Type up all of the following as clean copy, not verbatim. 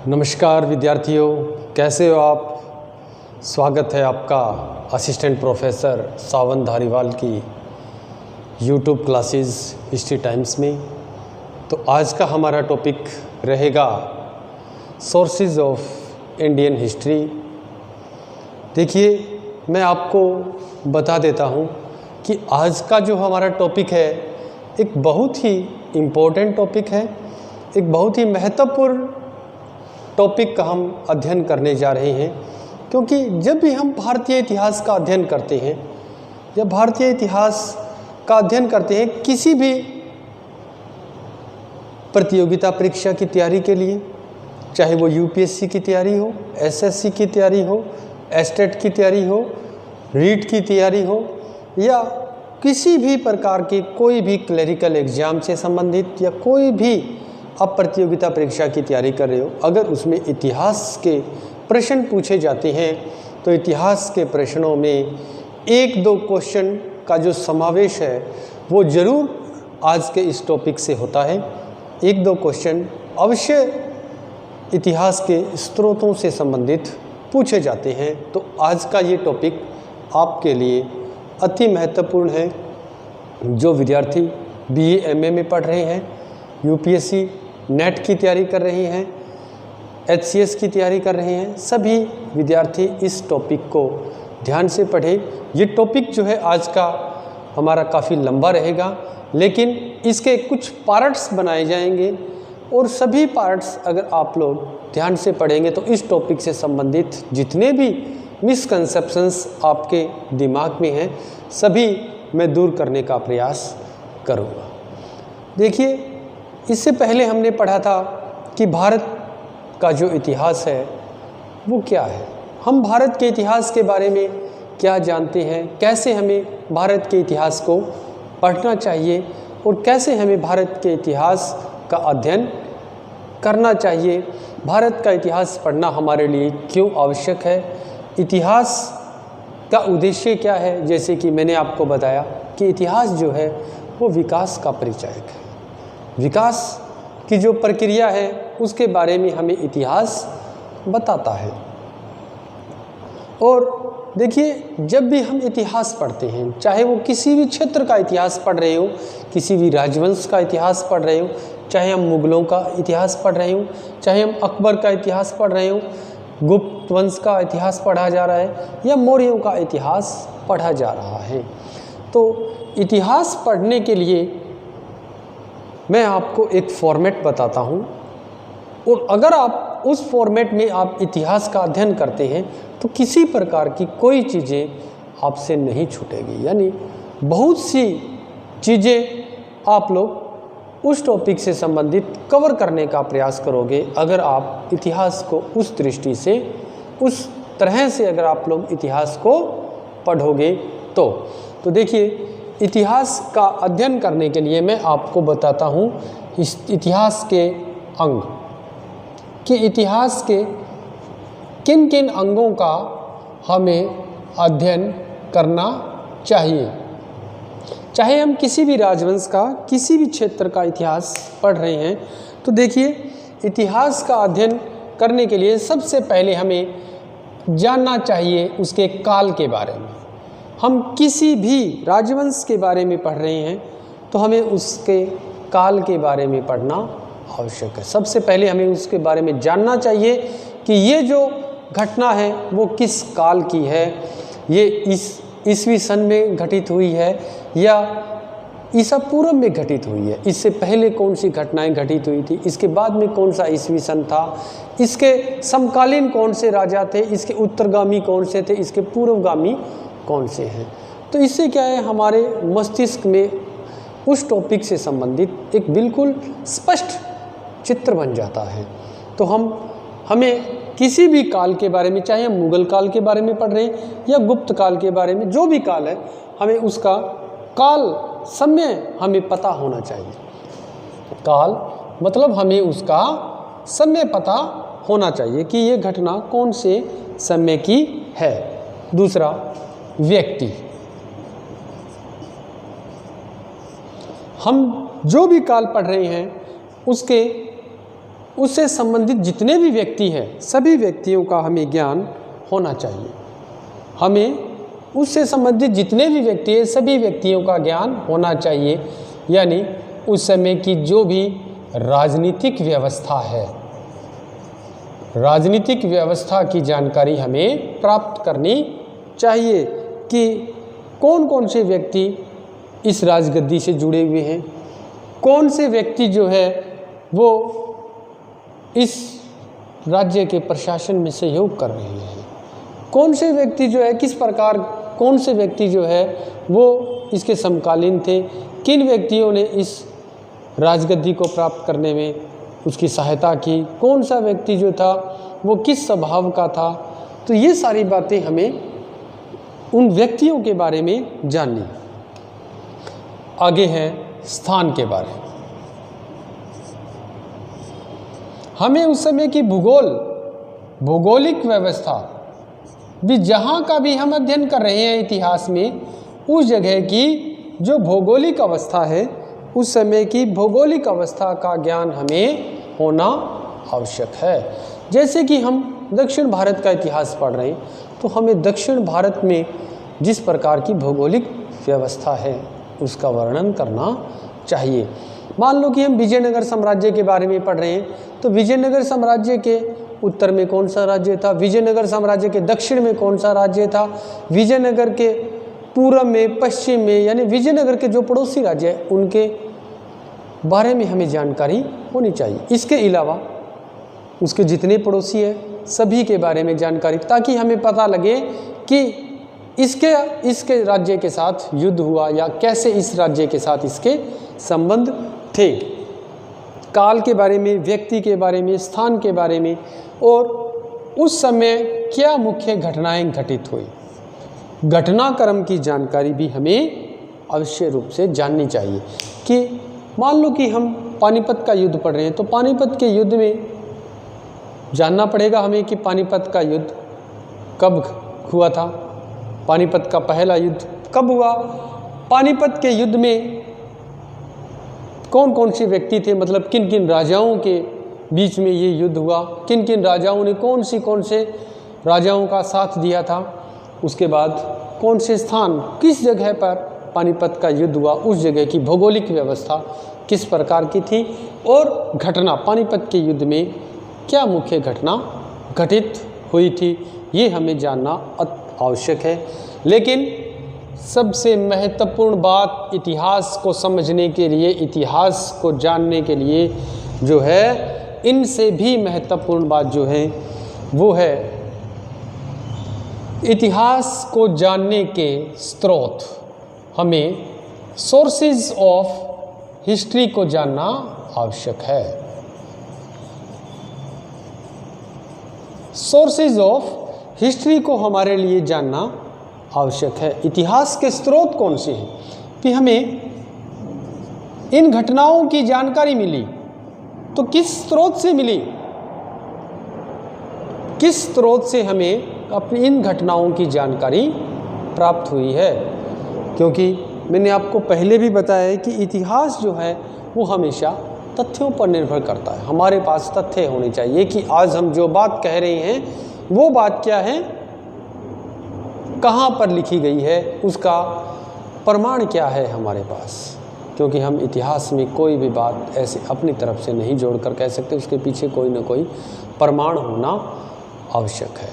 नमस्कार विद्यार्थियों, कैसे हो आप। स्वागत है आपका असिस्टेंट प्रोफेसर सावन धारीवाल की यूट्यूब क्लासेस हिस्ट्री टाइम्स में। तो आज का हमारा टॉपिक रहेगा सोर्सेज ऑफ इंडियन हिस्ट्री। देखिए, मैं आपको बता देता हूँ कि आज का जो हमारा टॉपिक है एक बहुत ही इम्पोर्टेंट टॉपिक है, एक बहुत ही महत्वपूर्ण टॉपिक का हम अध्ययन करने जा रहे हैं। क्योंकि जब भी हम भारतीय इतिहास का अध्ययन करते हैं या भारतीय इतिहास का अध्ययन करते हैं किसी भी प्रतियोगिता परीक्षा की तैयारी के लिए, चाहे वो यूपीएससी की तैयारी हो, एसएससी की तैयारी हो, एस्टेट की तैयारी हो, रीट की तैयारी हो, या किसी भी प्रकार की कोई भी क्लरिकल एग्जाम से संबंधित या कोई भी आप प्रतियोगिता परीक्षा की तैयारी कर रहे हो, अगर उसमें इतिहास के प्रश्न पूछे जाते हैं तो इतिहास के प्रश्नों में एक दो क्वेश्चन का जो समावेश है वो ज़रूर आज के इस टॉपिक से होता है। एक दो क्वेश्चन अवश्य इतिहास के स्रोतों से संबंधित पूछे जाते हैं। तो आज का ये टॉपिक आपके लिए अति महत्वपूर्ण है। जो विद्यार्थी बीए एमए में पढ़ रहे हैं, यूपीएससी नेट की तैयारी कर रहे हैं, एचसीएस की तैयारी कर रहे हैं, सभी विद्यार्थी इस टॉपिक को ध्यान से पढ़ें। ये टॉपिक जो है आज का हमारा काफ़ी लंबा रहेगा, लेकिन इसके कुछ पार्ट्स बनाए जाएंगे और सभी पार्ट्स अगर आप लोग ध्यान से पढ़ेंगे तो इस टॉपिक से संबंधित जितने भी मिसकंसेप्शंस आपके दिमाग में हैं सभी मैं दूर करने का प्रयास करूँगा। देखिए, इससे पहले हमने पढ़ा था कि भारत का जो इतिहास है वो क्या है, हम भारत के इतिहास के बारे में क्या जानते हैं, कैसे हमें भारत के इतिहास को पढ़ना चाहिए और कैसे हमें भारत के इतिहास का अध्ययन करना चाहिए, भारत का इतिहास पढ़ना हमारे लिए क्यों आवश्यक है, इतिहास का उद्देश्य क्या है। जैसे कि मैंने आपको बताया कि इतिहास जो है वो विकास का परिचायक है, विकास की जो प्रक्रिया है उसके बारे में हमें इतिहास बताता है। और देखिए, जब भी हम इतिहास पढ़ते हैं, चाहे वो किसी भी क्षेत्र का इतिहास पढ़ रहे हो, किसी भी राजवंश का इतिहास पढ़ रहे हो, चाहे हम मुगलों का इतिहास पढ़ रहे हो, चाहे हम अकबर का इतिहास पढ़ रहे हो, गुप्त वंश का इतिहास पढ़ा जा रहा है या मौर्यों का इतिहास पढ़ा जा रहा है, तो इतिहास पढ़ने के लिए मैं आपको एक फॉर्मेट बताता हूँ और अगर आप उस फॉर्मेट में आप इतिहास का अध्ययन करते हैं तो किसी प्रकार की कोई चीज़ें आपसे नहीं छूटेगी। यानी बहुत सी चीज़ें आप लोग उस टॉपिक से संबंधित कवर करने का प्रयास करोगे अगर आप इतिहास को उस दृष्टि से, उस तरह से अगर आप लोग इतिहास को पढ़ोगे तो देखिए, इतिहास का अध्ययन करने के लिए मैं आपको बताता हूँ इस इतिहास के अंग कि इतिहास के किन किन अंगों का हमें अध्ययन करना चाहिए। चाहे हम किसी भी राजवंश का, किसी भी क्षेत्र का इतिहास पढ़ रहे हैं तो देखिए, इतिहास का अध्ययन करने के लिए सबसे पहले हमें जानना चाहिए उसके काल के बारे में। हम किसी भी राजवंश के बारे में पढ़ रहे हैं तो हमें उसके काल के बारे में पढ़ना आवश्यक है। सबसे पहले हमें उसके बारे में जानना चाहिए कि ये जो घटना है वो किस काल की है, ये इस ईस्वी सन में घटित हुई है या ईसा पूर्व में घटित हुई है, इससे पहले कौन सी घटनाएं घटित हुई थी, इसके बाद में कौन सा ईस्वी सन था, इसके समकालीन कौन से राजा थे, इसके उत्तरगामी कौन से थे, इसके पूर्वगामी कौन से हैं। तो इससे क्या है, हमारे मस्तिष्क में उस टॉपिक से संबंधित एक बिल्कुल स्पष्ट चित्र बन जाता है। तो हमें किसी भी काल के बारे में, चाहे हम मुगल काल के बारे में पढ़ रहे हैं या गुप्त काल के बारे में, जो भी काल है हमें उसका काल समय हमें पता होना चाहिए। काल मतलब हमें उसका समय पता होना चाहिए कि ये घटना कौन से समय की है। दूसरा, व्यक्ति, हम जो भी काल पढ़ रहे हैं उसके उससे संबंधित जितने भी व्यक्ति हैं सभी व्यक्तियों का हमें ज्ञान होना चाहिए। हमें उससे संबंधित जितने भी व्यक्ति हैं सभी व्यक्तियों का ज्ञान होना चाहिए, यानी उस समय की जो भी राजनीतिक व्यवस्था है, राजनीतिक व्यवस्था की जानकारी हमें प्राप्त करनी चाहिए कि कौन कौन से व्यक्ति इस राजगद्दी से जुड़े हुए हैं, कौन से व्यक्ति जो है वो इस राज्य के प्रशासन में सहयोग कर रहे हैं, कौन से व्यक्ति जो है किस प्रकार, कौन से व्यक्ति जो है वो इसके समकालीन थे, किन व्यक्तियों ने इस राजगद्दी को प्राप्त करने में उसकी सहायता की, कौन सा व्यक्ति जो था वो किस स्वभाव का था। तो ये सारी बातें हमें उन व्यक्तियों के बारे में जाननी। आगे है स्थान के बारे में। हमें उस समय की भौगोलिक व्यवस्था भी, जहाँ का भी हम अध्ययन कर रहे हैं इतिहास में, उस जगह की जो भौगोलिक अवस्था है, उस समय की भौगोलिक अवस्था का ज्ञान हमें होना आवश्यक है। जैसे कि हम दक्षिण भारत का इतिहास पढ़ रहे हैं तो हमें दक्षिण भारत में जिस प्रकार की भौगोलिक व्यवस्था है उसका वर्णन करना चाहिए। मान लो कि हम विजयनगर साम्राज्य के बारे में पढ़ रहे हैं तो विजयनगर साम्राज्य के उत्तर में कौन सा राज्य था, विजयनगर साम्राज्य के दक्षिण में कौन सा राज्य था, विजयनगर के पूर्व में, पश्चिम में, यानी विजयनगर के जो पड़ोसी राज्य हैं उनके बारे में हमें जानकारी होनी चाहिए। इसके अलावा उसके जितने पड़ोसी हैं सभी के बारे में जानकारी, ताकि हमें पता लगे कि इसके राज्य के साथ युद्ध हुआ या कैसे इस राज्य के साथ इसके संबंध थे। काल के बारे में, व्यक्ति के बारे में, स्थान के बारे में, और उस समय क्या मुख्य घटनाएं घटित हुई, घटनाक्रम की जानकारी भी हमें अवश्य रूप से जाननी चाहिए। कि मान लो कि हम पानीपत का युद्ध पढ़ रहे हैं तो पानीपत के युद्ध में जानना पड़ेगा हमें कि पानीपत का युद्ध कब हुआ था, पानीपत का पहला युद्ध कब हुआ, पानीपत के युद्ध में कौन कौन से व्यक्ति थे, मतलब किन किन राजाओं के बीच में ये युद्ध हुआ, किन किन राजाओं ने कौन से राजाओं का साथ दिया था, उसके बाद कौन से स्थान, किस जगह पर पानीपत का युद्ध हुआ, उस जगह की भौगोलिक व्यवस्था किस प्रकार की थी, और घटना पानीपत के युद्ध में क्या मुख्य घटना घटित हुई थी, ये हमें जानना आवश्यक है। लेकिन सबसे महत्वपूर्ण बात इतिहास को समझने के लिए, इतिहास को जानने के लिए जो है, इनसे भी महत्वपूर्ण बात जो है वो है इतिहास को जानने के स्रोत। हमें सोर्सेज ऑफ हिस्ट्री को जानना आवश्यक है। सोर्सेज ऑफ हिस्ट्री को हमारे लिए जानना आवश्यक है। इतिहास के स्रोत कौन से हैं कि हमें इन घटनाओं की जानकारी मिली तो किस स्रोत से मिली, किस स्रोत से हमें अपनी इन घटनाओं की जानकारी प्राप्त हुई है। क्योंकि मैंने आपको पहले भी बताया है कि इतिहास जो है वो हमेशा तथ्यों पर निर्भर करता है। हमारे पास तथ्य होने चाहिए कि आज हम जो बात कह रहे हैं वो बात क्या है, कहाँ पर लिखी गई है, उसका प्रमाण क्या है हमारे पास। क्योंकि हम इतिहास में कोई भी बात ऐसे अपनी तरफ से नहीं जोड़कर कह सकते, उसके पीछे कोई ना कोई प्रमाण होना आवश्यक है।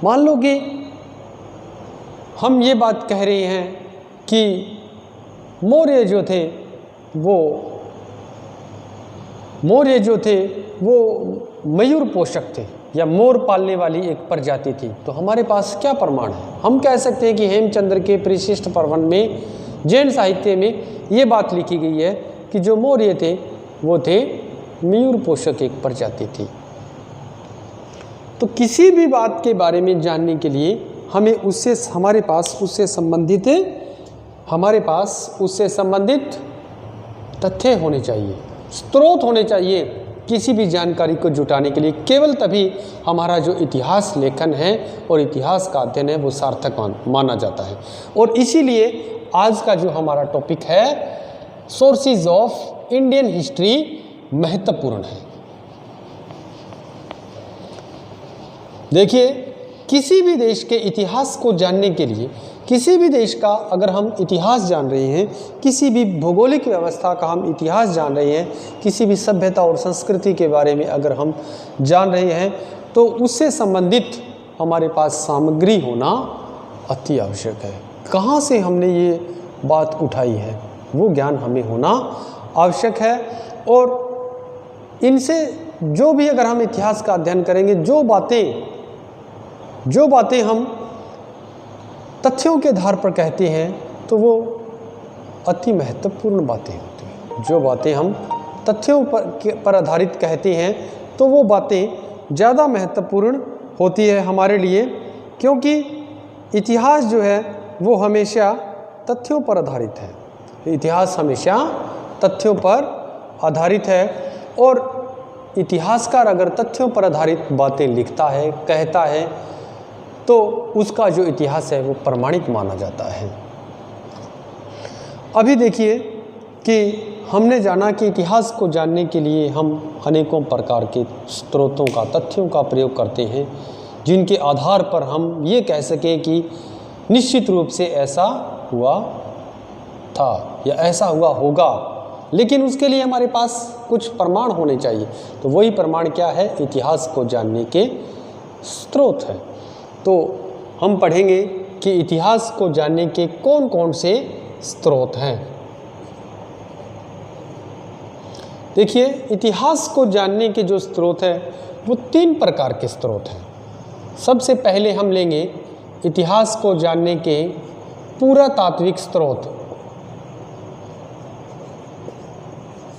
मान लो कि हम ये बात कह रहे हैं कि मौर्य जो थे वो मयूर पोषक थे या मोर पालने वाली एक प्रजाति थी, तो हमारे पास क्या प्रमाण है। हम कह सकते हैं कि हेमचंद्र के परिशिष्ट पर्वन में, जैन साहित्य में ये बात लिखी गई है कि जो मौर्य थे वो थे मयूर पोषक एक प्रजाति थी। तो किसी भी बात के बारे में जानने के लिए हमें हमारे पास उससे संबंधित तथ्य होने चाहिए, स्रोत होने चाहिए किसी भी जानकारी को जुटाने के लिए। केवल तभी हमारा जो इतिहास लेखन है और इतिहास का अध्ययन है वो सार्थक माना जाता है। और इसीलिए आज का जो हमारा टॉपिक है सोर्सेज ऑफ इंडियन हिस्ट्री महत्वपूर्ण है। देखिए, किसी भी देश के इतिहास को जानने के लिए, किसी भी देश का अगर हम इतिहास जान रहे हैं, किसी भी भौगोलिक व्यवस्था का हम इतिहास जान रहे हैं, किसी भी सभ्यता और संस्कृति के बारे में अगर हम जान रहे हैं, तो उससे संबंधित हमारे पास सामग्री होना अति आवश्यक है। कहाँ से हमने ये बात उठाई है, वो ज्ञान हमें होना आवश्यक है। और इनसे जो भी अगर हम इतिहास का अध्ययन करेंगे, जो बातें हम तथ्यों के आधार पर कहते हैं, तो वो अति महत्वपूर्ण बातें होती हैं। जो बातें हम तथ्यों पर आधारित कहते हैं, तो वो बातें ज़्यादा महत्वपूर्ण होती है हमारे लिए, क्योंकि इतिहास जो है वो हमेशा तथ्यों पर आधारित है। इतिहास हमेशा तथ्यों पर आधारित है, और इतिहासकार अगर तथ्यों पर आधारित बातें लिखता है, कहता है, तो उसका जो इतिहास है वो प्रमाणित माना जाता है। अभी देखिए कि हमने जाना कि इतिहास को जानने के लिए हम अनेकों प्रकार के स्रोतों का, तथ्यों का प्रयोग करते हैं, जिनके आधार पर हम ये कह सकें कि निश्चित रूप से ऐसा हुआ था या ऐसा हुआ होगा। लेकिन उसके लिए हमारे पास कुछ प्रमाण होने चाहिए। तो वही प्रमाण क्या है? इतिहास को जानने के स्रोत हैं। तो हम पढ़ेंगे कि इतिहास को जानने के कौन कौन से स्रोत हैं। देखिए, इतिहास को जानने के जो स्रोत हैं वो 3 प्रकार के स्रोत हैं। सबसे पहले हम लेंगे इतिहास को जानने के पुरातात्विक स्रोत।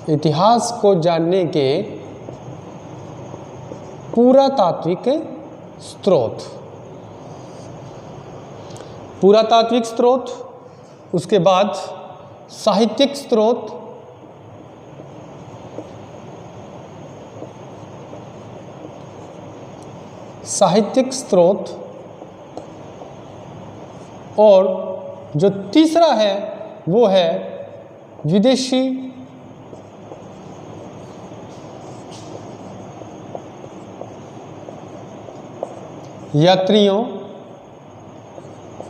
इतिहास को जानने के पुरातात्विक स्रोत। पुरातात्विक स्रोत, उसके बाद साहित्यिक स्रोत, साहित्यिक स्रोत, और जो तीसरा है वो है विदेशी यात्रियों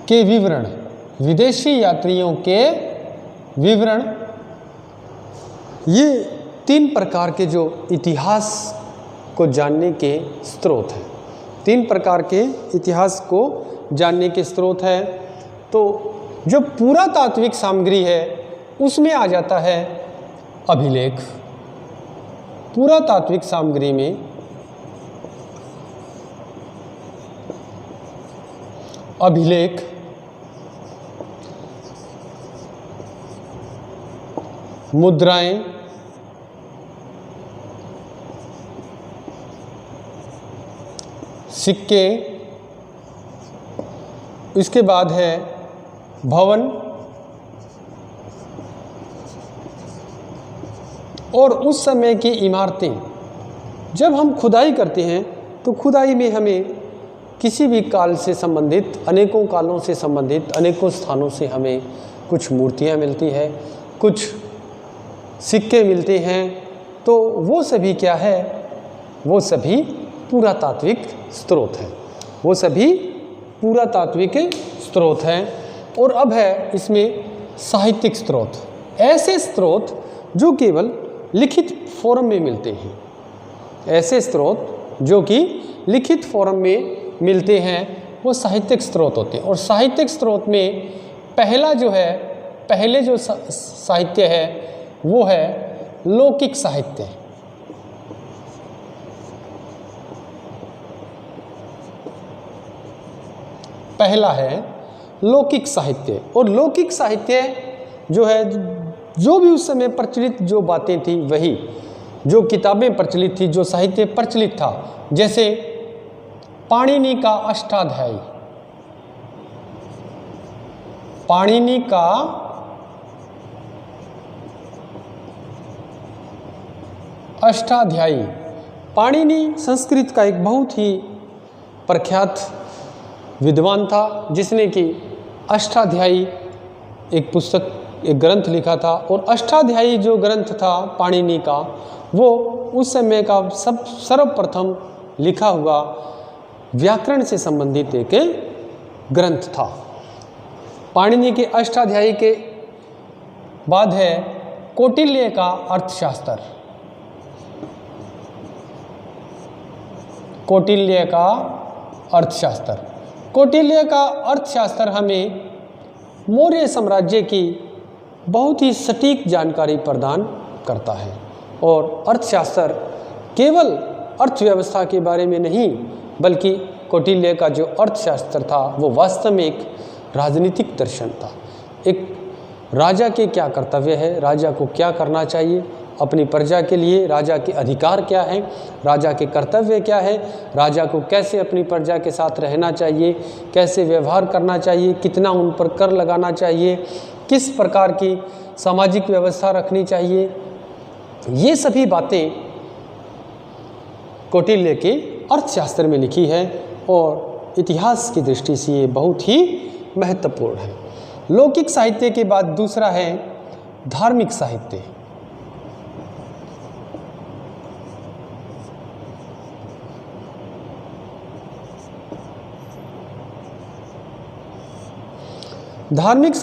के विवरण। विदेशी यात्रियों के विवरण। ये 3 प्रकार के जो इतिहास को जानने के स्रोत हैं। 3 प्रकार के इतिहास को जानने के स्रोत हैं। तो जो पुरातात्विक सामग्री है उसमें आ जाता है अभिलेख। पुरातात्विक सामग्री में अभिलेख, मुद्राएं, सिक्के, इसके बाद है भवन, और उस समय की इमारतें। जब हम खुदाई करते हैं तो खुदाई में हमें किसी भी काल से संबंधित, अनेकों कालों से संबंधित, अनेकों स्थानों से हमें कुछ मूर्तियां मिलती हैं, कुछ सिक्के मिलते हैं। तो वो सभी क्या है? वो सभी पुरातात्विक स्रोत हैं। वो सभी पुरातात्विक स्रोत हैं। और अब है इसमें साहित्यिक स्रोत। ऐसे स्रोत जो केवल लिखित फॉर्म में मिलते हैं। ऐसे स्रोत जो कि लिखित फॉर्म में मिलते हैं वो साहित्यिक स्रोत होते हैं। और साहित्यिक स्रोत में पहले जो साहित्य है वो है लौकिक साहित्य। पहला है लौकिक साहित्य। और लौकिक साहित्य जो है, जो भी उस समय प्रचलित जो बातें थी, वही जो किताबें प्रचलित थी, जो साहित्य प्रचलित था, जैसे पाणिनि का अष्टाध्यायी। पाणिनि का अष्टाध्यायी। पाणिनि संस्कृत का एक बहुत ही प्रख्यात विद्वान था, जिसने कि अष्टाध्यायी एक पुस्तक, एक ग्रंथ लिखा था। और अष्टाध्यायी जो ग्रंथ था पाणिनि का, वो उस समय का सर्वप्रथम लिखा हुआ व्याकरण से संबंधित एक ग्रंथ था। पाणिनि के अष्टाध्यायी के बाद है कौटिल्य का अर्थशास्त्र। कौटिल्य का अर्थशास्त्र। कौटिल्य का अर्थशास्त्र हमें मौर्य साम्राज्य की बहुत ही सटीक जानकारी प्रदान करता है। और अर्थशास्त्र केवल अर्थव्यवस्था के बारे में नहीं, बल्कि कौटिल्य का जो अर्थशास्त्र था वो वास्तव में एक राजनीतिक दर्शन था। एक राजा के क्या कर्तव्य है, राजा को क्या करना चाहिए अपनी प्रजा के लिए, राजा के अधिकार क्या है, राजा के कर्तव्य क्या है, राजा को कैसे अपनी प्रजा के साथ रहना चाहिए, कैसे व्यवहार करना चाहिए, कितना उन पर कर लगाना चाहिए, किस प्रकार की सामाजिक व्यवस्था रखनी चाहिए, ये सभी बातें कौटिल्य के अर्थशास्त्र में लिखी है और इतिहास की दृष्टि से ये बहुत ही महत्वपूर्ण है। लौकिक साहित्य के बाद दूसरा है धार्मिक साहित्य। धार्मिक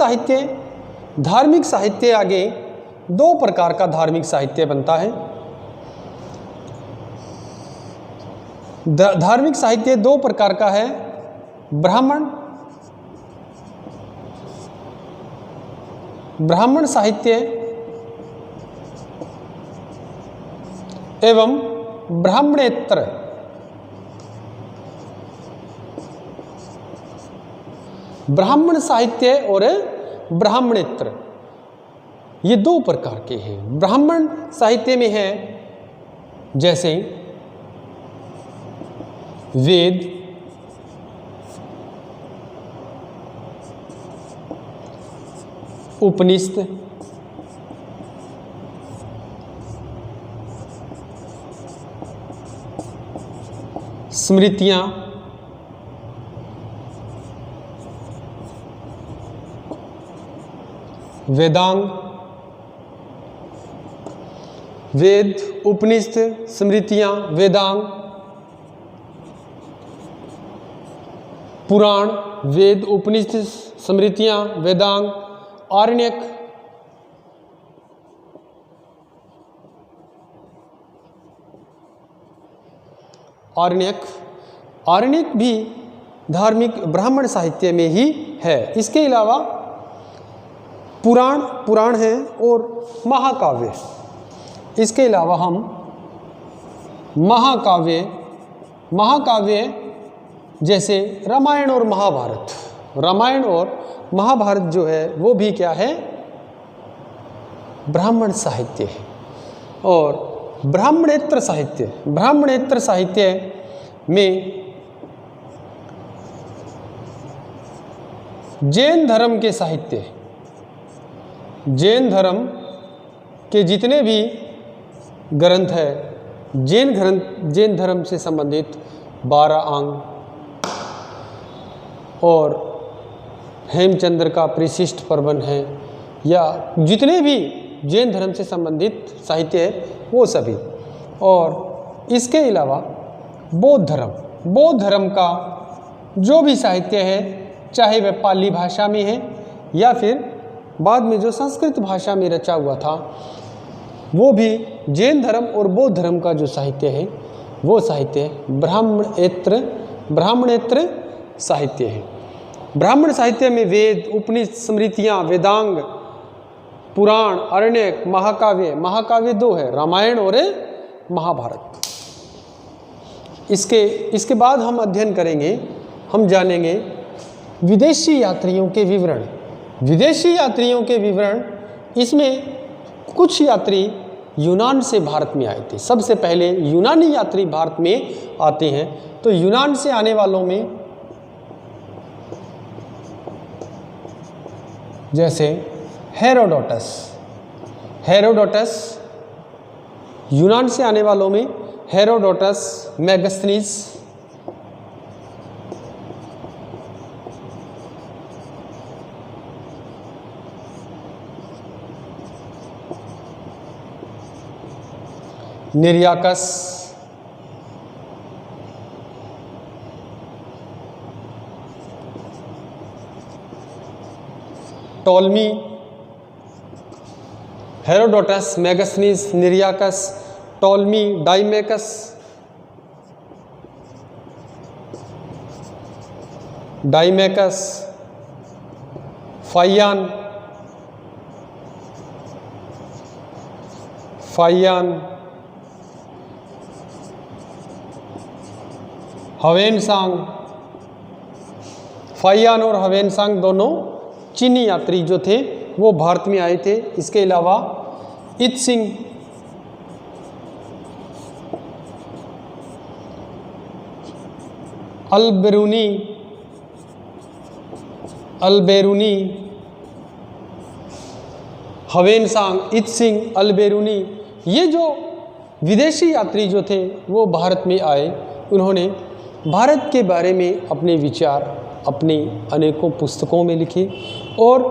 साहित्य आगे दो प्रकार का धार्मिक साहित्य बनता है। धार्मिक साहित्य दो प्रकार का है, ब्राह्मण साहित्य एवं ब्राह्मणेतर। ब्राह्मण साहित्य और ब्राह्मणेतर ये दो प्रकार के हैं। ब्राह्मण साहित्य में है जैसे वेद, उपनिषद, स्मृतियां, वेदांग। वेद, उपनिषद, स्मृतियां, वेदांग, पुराण, वेद, उपनिषद, स्मृतियां, वेदांग, आरण्यक, आरण्यक भी धार्मिक ब्राह्मण साहित्य में ही है। इसके अलावा पुराण है और महाकाव्य। इसके अलावा हम महाकाव्य जैसे रामायण और महाभारत जो है वो भी क्या है, ब्राह्मण साहित्य है। और ब्राह्मणेतर साहित्य में जैन धर्म के जितने भी ग्रंथ है, जैन धर्म से संबंधित 12 अंग और हेमचंद्र का परिशिष्ट प्रबंध है, या जितने भी जैन धर्म से संबंधित साहित्य है वो सभी। और इसके अलावा बौद्ध धर्म का जो भी साहित्य है, चाहे वह पाली भाषा में है या फिर बाद में जो संस्कृत भाषा में रचा हुआ था, वो भी जैन धर्म और बौद्ध धर्म का जो साहित्य है वो साहित्य ब्राह्मणेतर साहित्य है। ब्राह्मण साहित्य में वेद, उपनिषद, स्मृतियां, वेदांग, पुराण, आरण्यक, महाकाव्य 2 है, रामायण और महाभारत। इसके बाद हम अध्ययन करेंगे, हम जानेंगे विदेशी यात्रियों के विवरण। इसमें कुछ यात्री यूनान से भारत में आए थे। सबसे पहले यूनानी यात्री भारत में आते हैं, तो यूनान से आने वालों में जैसे हेरोडोटस, यूनान से आने वालों में Herodotus, Megasthenes, Nearchus, Ptolemy, Herodotus, Megasthenes, Nearchus, Ptolemy, Deimachus, Faxian, Hiuen Tsang. Faxian और हवेनसांग दोनों चीनी यात्री जो थे वो भारत में आए थे। इसके अलावा Itsing, Alberuni, Hiuen Tsang, Itsing, Alberuni, ये जो विदेशी यात्री जो थे वो भारत में आए। उन्होंने भारत के बारे में अपने विचार अपनी अनेकों पुस्तकों में लिखे और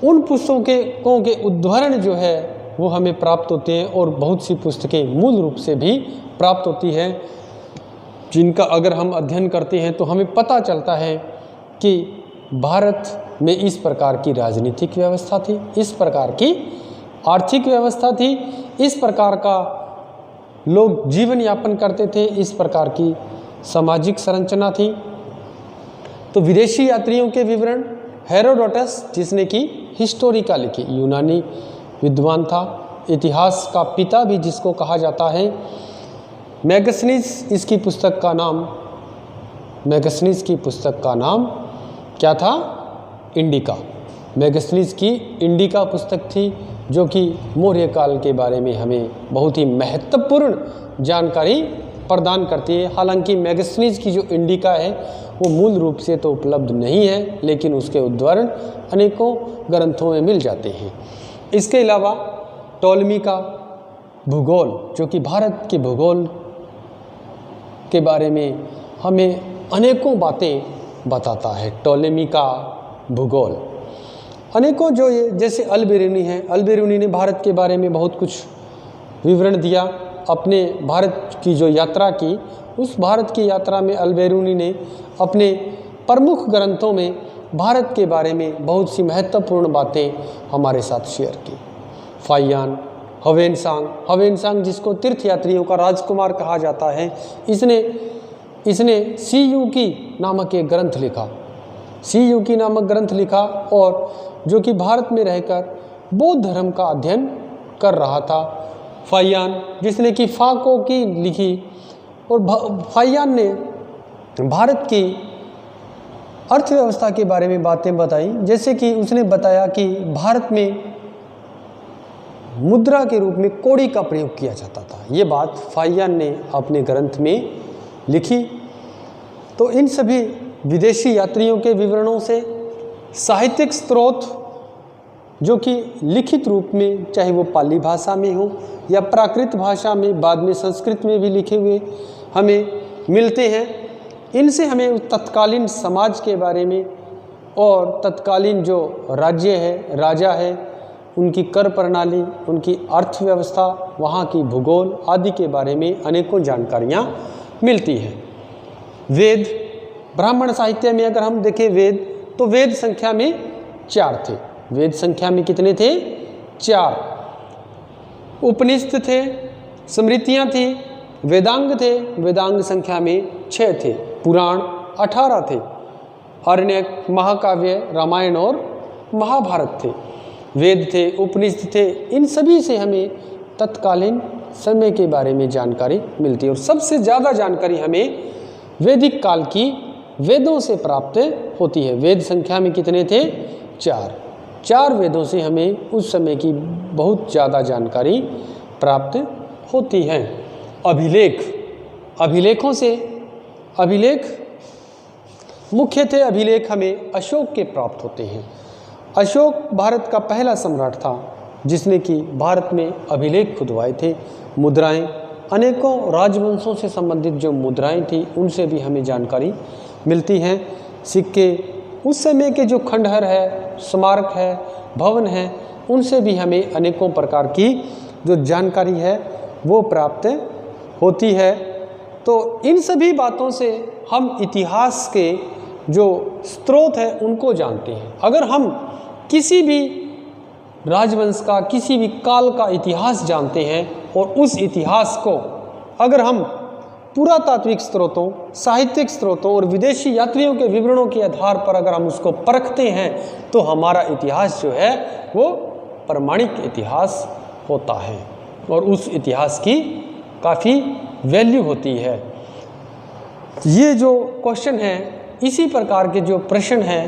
उन पुस्तकों के उद्धरण जो है वो हमें प्राप्त होते हैं और बहुत सी पुस्तकें मूल रूप से भी प्राप्त होती हैं, जिनका अगर हम अध्ययन करते हैं तो हमें पता चलता है कि भारत में इस प्रकार की राजनीतिक व्यवस्था थी, इस प्रकार की आर्थिक व्यवस्था थी, इस प्रकार का लोग जीवन यापन करते थे, इस प्रकार की सामाजिक संरचना थी। तो विदेशी यात्रियों के विवरण हेरोडोटस, जिसने कि हिस्टोरिका लिखी, यूनानी विद्वान था, इतिहास का पिता भी जिसको कहा जाता है। मेगस्थनीज, इसकी पुस्तक का नाम, मेगस्थनीज की पुस्तक का नाम क्या था? इंडिका। मेगस्थनीज की इंडिका पुस्तक थी जो कि मौर्य काल के बारे में हमें बहुत ही महत्वपूर्ण जानकारी प्रदान करती है। हालांकि मेगस्थनीज की जो इंडिका है वो मूल रूप से तो उपलब्ध नहीं है, लेकिन उसके उद्धरण अनेकों ग्रंथों में मिल जाते हैं। इसके अलावा टॉलमी का भूगोल, जो कि भारत के भूगोल के बारे में हमें अनेकों बातें बताता है। टॉलेमी का भूगोल अनेकों जो ये जैसे अल्बेरूनी है, अल्बेरूनी ने भारत के बारे में बहुत कुछ विवरण दिया। अपने भारत की जो यात्रा की, उस भारत की यात्रा में अल्बेरूनी ने अपने प्रमुख ग्रंथों में भारत के बारे में बहुत सी महत्वपूर्ण बातें हमारे साथ शेयर की। फाइयान, हवेनसांग जिसको तीर्थयात्रियों का राजकुमार कहा जाता है, इसने सीयूकी नामक एक ग्रंथ लिखा, सीयूकी नामक ग्रंथ लिखा, और जो कि भारत में रहकर बौद्ध धर्म का अध्ययन कर रहा था। फाइयान, जिसने कि फाको की लिखी, और फाइयान ने भारत की अर्थव्यवस्था के बारे में बातें बताई। जैसे कि उसने बताया कि भारत में मुद्रा के रूप में कौड़ी का प्रयोग किया जाता था। ये बात फाइयान ने अपने ग्रंथ में लिखी। तो इन सभी विदेशी यात्रियों के विवरणों से साहित्यिक स्रोत जो कि लिखित रूप में, चाहे वो पाली भाषा में हो या प्राकृत भाषा में, बाद में संस्कृत में भी लिखे हुए हमें मिलते हैं। इनसे हमें तत्कालीन समाज के बारे में और तत्कालीन जो राज्य है, राजा है, उनकी कर प्रणाली, उनकी अर्थव्यवस्था, वहाँ की भूगोल आदि के बारे में अनेकों जानकारियाँ मिलती हैं। वेद, ब्राह्मण साहित्य में अगर हम देखें वेद, तो वेद संख्या में 4 थे। वेद संख्या में कितने थे? 4। उपनिषद थे, स्मृतियाँ थी, वेदांग थे, वेदांग संख्या में 6 थे, पुराण 18 थे, आरण्यक, महाकाव्य, रामायण और महाभारत थे। वेद थे, उपनिषद थे, इन सभी से हमें तत्कालीन समय के बारे में जानकारी मिलती है। और सबसे ज़्यादा जानकारी हमें वैदिक काल की वेदों से प्राप्त होती है। वेद संख्या में कितने थे? 4 वेदों से हमें उस समय की बहुत ज़्यादा जानकारी प्राप्त होती है। अभिलेखों से, अभिलेख मुख्य थे। अभिलेख हमें अशोक के प्राप्त होते हैं। अशोक भारत का पहला सम्राट था जिसने कि भारत में अभिलेख खुदवाए थे। मुद्राएं, अनेकों राजवंशों से संबंधित जो मुद्राएं थी उनसे भी हमें जानकारी मिलती हैं। सिक्के, उस समय के जो खंडहर है, स्मारक है, भवन है, उनसे भी हमें अनेकों प्रकार की जो जानकारी है वो प्राप्त होती है। तो इन सभी बातों से हम इतिहास के जो स्रोत है उनको जानते हैं। अगर हम किसी भी राजवंश का, किसी भी काल का इतिहास जानते हैं और उस इतिहास को अगर हम पुरातात्विक स्रोतों, साहित्यिक स्रोतों और विदेशी यात्रियों के विवरणों के आधार पर अगर हम उसको परखते हैं तो हमारा इतिहास जो है वो प्रमाणिक इतिहास होता है और उस इतिहास की काफ़ी वैल्यू होती है। ये जो क्वेश्चन है, इसी प्रकार के जो प्रश्न हैं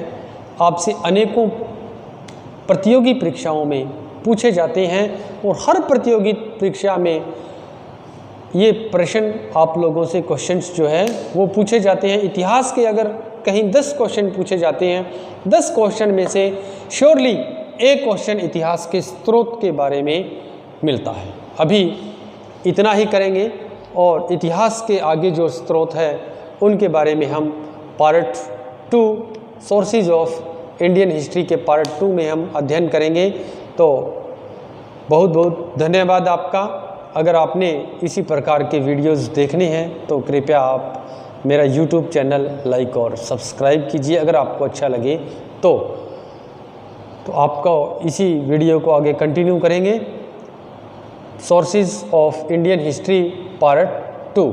आपसे अनेकों प्रतियोगी परीक्षाओं में पूछे जाते हैं और हर प्रतियोगी परीक्षा में ये प्रश्न आप लोगों से क्वेश्चंस जो है वो पूछे जाते हैं। इतिहास के अगर कहीं 10 क्वेश्चन पूछे जाते हैं, 10 क्वेश्चन में से श्योरली एक क्वेश्चन इतिहास के स्रोत के बारे में मिलता है। अभी इतना ही करेंगे और इतिहास के आगे जो स्रोत है उनके बारे में हम part 2 sources of Indian history के पार्ट 2 में हम अध्ययन करेंगे। तो बहुत बहुत धन्यवाद आपका। अगर आपने इसी प्रकार के वीडियोस देखने हैं तो कृपया आप मेरा YouTube चैनल लाइक और सब्सक्राइब कीजिए। अगर आपको अच्छा लगे तो आपको इसी वीडियो को आगे कंटिन्यू करेंगे, sources of Indian history part 2।